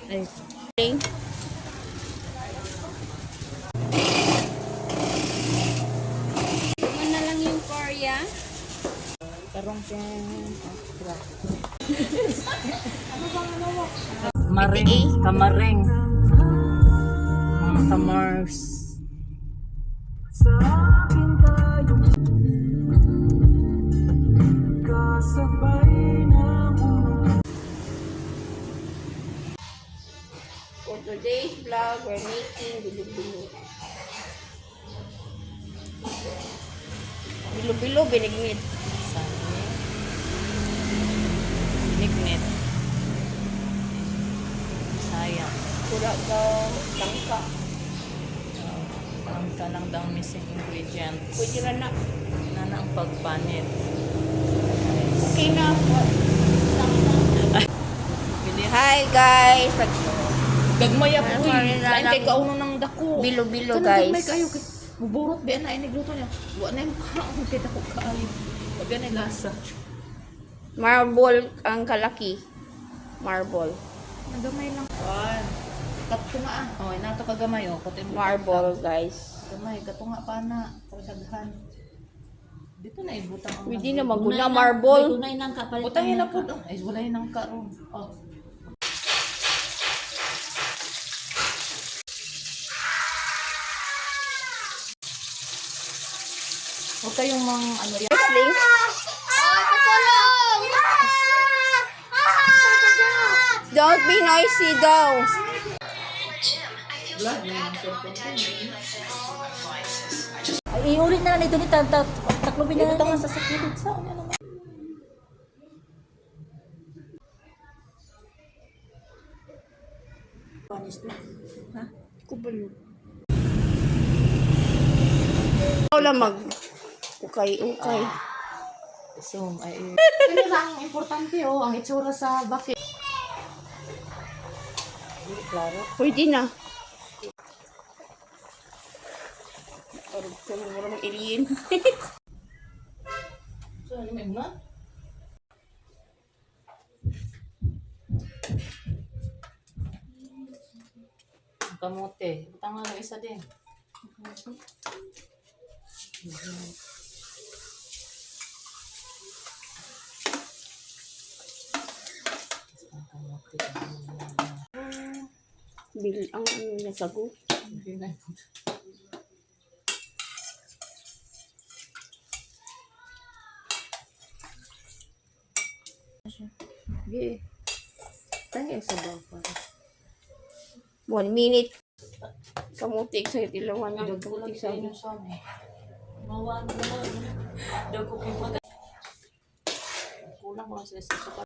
Ay. Okay. Naman na lang yung Korea. Karong Maring, kamareng. Mga kamars. For today's vlog, we're making bilo-bilo. Bilo-bilo, binignit. Nignit. Sayang. Pura daw langka. Ang ka lang daw missing ingredients. Pwede na na. Na ang pagpanit. Okay na. Hi guys! Gagmaya po Sorry, Lain kay kauno ng dako. Bilo-bilo Kanang guys. gagmay kayo. Muburot ba na inigluto niya. Wa na yung kaon kay dako kaayo. Pag ganay lasa. Marble ang kalaki. Marble. Nagamay lang. Kuan. Katunga ah. Oh, inato kagamay oh. Kutin mo. Marble guys. Gamay katunga pa na. Pagdaghan. Dito na ibutang ang. Pwede na maguna marble. Tunay nang kapalit. Butang yun na po. Ay, wala yun ang karon. Oh. Huwag kayong mga ano yan. Wrestling. Don't be noisy daw. Ay, iulit na lang ito ni taklubin na Ibutang natin. nga sa sakit. Saan yan naman? Panis na. Ha? Kubalo. Ikaw lang mag ukay-ukay. So, ay... Ano lang, importante oh, ang itsura sa bakit. Klaro. Pwede na. Parang ka mo lang iliin. So, ano may mga? Ang kamote. Butang nga ng isa din. Ang kamote. Bil ang nasago. Hindi na ito. Sige. Tayo sa bawah. 1 minute. Kamutik sa itilawan ng Dagulang kamutik sa sa inyo sa amin. Mawaan naman. Dago kayo mag... Kulang ko sa isa pa.